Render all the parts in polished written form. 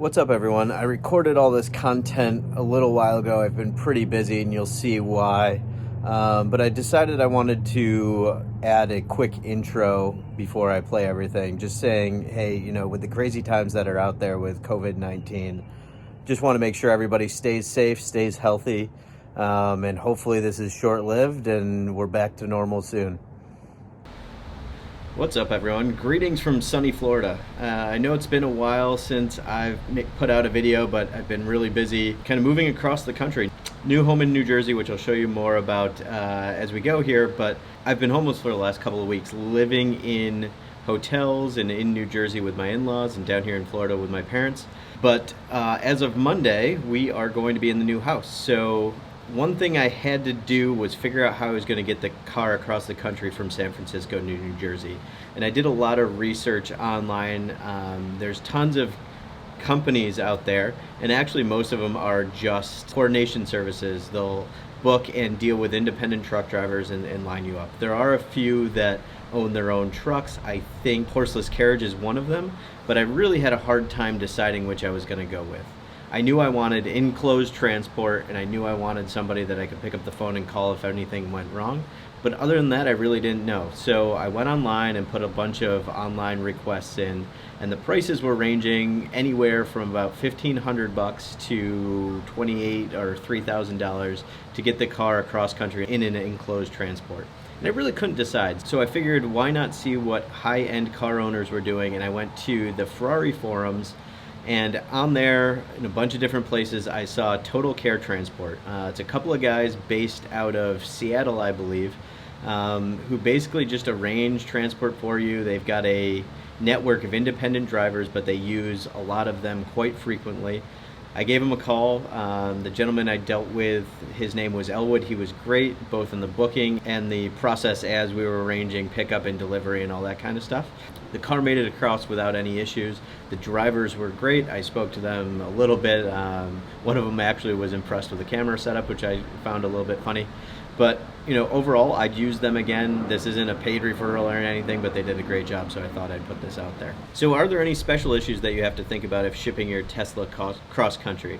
What's up, everyone? I recorded all this content a little while ago. I've been pretty busy, and you'll see why. But I decided I wanted to add a quick intro before I play everything. Just saying, hey, with the crazy times that are out there with COVID-19, just want to make sure everybody stays safe, stays healthy, and hopefully this is short-lived and we're back to normal soon. What's up, everyone? Greetings from sunny Florida. I know it's been a while since I've put out a video, but I've been really busy kind of moving across the country. New home in New Jersey, which I'll show you more about as we go here, but I've been homeless for the last couple of weeks, living in hotels and in New Jersey with my in-laws and down here in Florida with my parents. But as of Monday, we are going to be in the new house. So one thing I had to do was figure out how I was going to get the car across the country from San Francisco to New Jersey. And I did a lot of research online. There's tons of companies out there, and actually most of them are just coordination services. They'll book and deal with independent truck drivers and line you up. There are a few that own their own trucks. I think Horseless Carriage is one of them, but I really had a hard time deciding which I was going to go with. I knew I wanted enclosed transport, and I knew I wanted somebody that I could pick up the phone and call if anything went wrong. But other than that, I really didn't know. So I went online and put a bunch of online requests in, and the prices were ranging anywhere from about $1,500 to $2,800 or $3,000 to get the car across country in an enclosed transport. And I really couldn't decide. So I figured, why not see what high-end car owners were doing? And I went to the Ferrari forums. And on there, in a bunch of different places, I saw Total Care Transport. It's a couple of guys based out of Seattle, I believe, who basically just arrange transport for you. They've got a network of independent drivers, but they use a lot of them quite frequently. I gave him a call. The gentleman I dealt with, his name was Elwood. He was great, both in the booking and the process as we were arranging pickup and delivery and all that kind of stuff. The car made it across without any issues. The drivers were great. I spoke to them a little bit. One of them actually was impressed with the camera setup, which I found a little bit funny. But overall, I'd use them again. This isn't a paid referral or anything, but they did a great job, so I thought I'd put this out there. So are there any special issues that you have to think about if shipping your Tesla cross-country?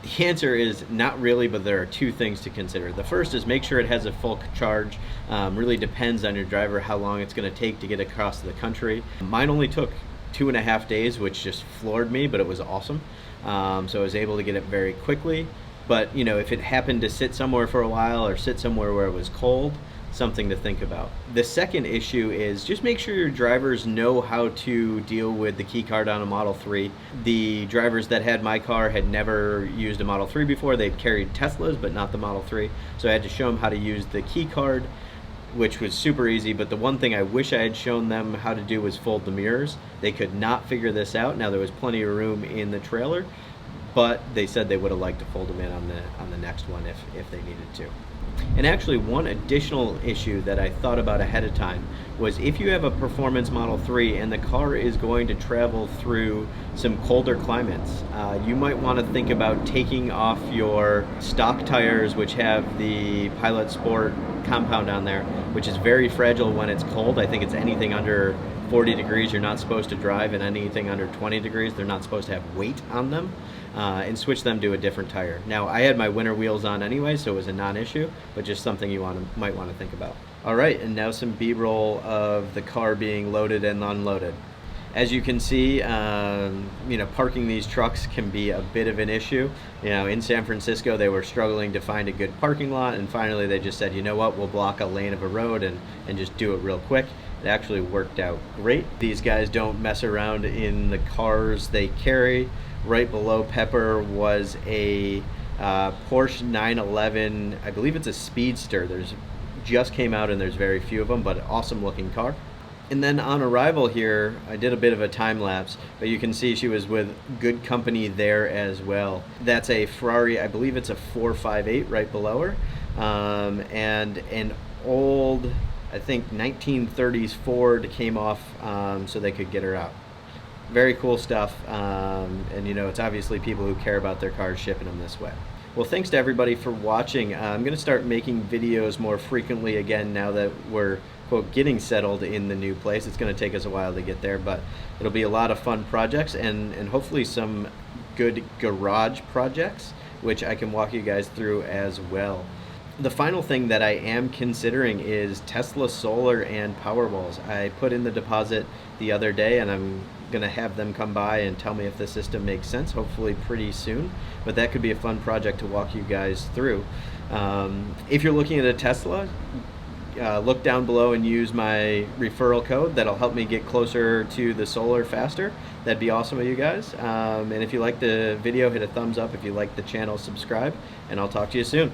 The answer is not really, but there are two things to consider. The first is make sure it has a full charge. Really depends on your driver how long it's going to take to get across the country. Mine only took 2.5 days, which just floored me, but it was awesome. So I was able to get it very quickly. But if it happened to sit somewhere for a while or sit somewhere where it was cold, something to think about. The second issue is just make sure your drivers know how to deal with the key card on a Model 3. The drivers that had my car had never used a Model 3 before. They'd carried Teslas, but not the Model 3. So I had to show them how to use the key card, which was super easy. But the one thing I wish I had shown them how to do was fold the mirrors. They could not figure this out. Now, there was plenty of room in the trailer, but they said they would have liked to fold them in on the next one if they needed to. And actually, one additional issue that I thought about ahead of time was if you have a performance Model 3 and the car is going to travel through some colder climates, you might want to think about taking off your stock tires, which have the Pilot Sport compound on there, which is very fragile when it's cold. I think it's anything under 40 degrees you're not supposed to drive, and anything under 20 degrees they're not supposed to have weight on them, and switch them to a different tire. Now, I had my winter wheels on anyway, so it was a non-issue, but just something you might want to think about. All right, and now some B-roll of the car being loaded and unloaded. As you can see, parking these trucks can be a bit of an issue. In San Francisco, they were struggling to find a good parking lot, and finally they just said, you know what, we'll block a lane of a road and just do it real quick. It actually worked out great. These guys don't mess around in the cars they carry. Right below Pepper was a Porsche 911. I believe it's a Speedster. Just came out, and there's very few of them, but awesome looking car. And then on arrival here, I did a bit of a time lapse, but you can see she was with good company there as well. That's a Ferrari, I believe it's a 458 right below her, and an old, I think 1930s Ford came off so they could get her out. Very cool stuff, and it's obviously people who care about their cars shipping them this way. Well, thanks to everybody for watching. I'm going to start making videos more frequently again now that we're quote getting settled in the new place. It's going to take us a while to get there, but it'll be a lot of fun projects and hopefully some good garage projects, which I can walk you guys through as well. The final thing that I am considering is Tesla Solar and Powerwalls. I put in the deposit the other day and I'm gonna have them come by and tell me if the system makes sense, hopefully pretty soon, but that could be a fun project to walk you guys through. If you're looking at a Tesla, look down below and use my referral code. That'll help me get closer to the solar faster. That'd be awesome of you guys. And if you like the video, hit a thumbs up. If you like the channel, subscribe, and I'll talk to you soon.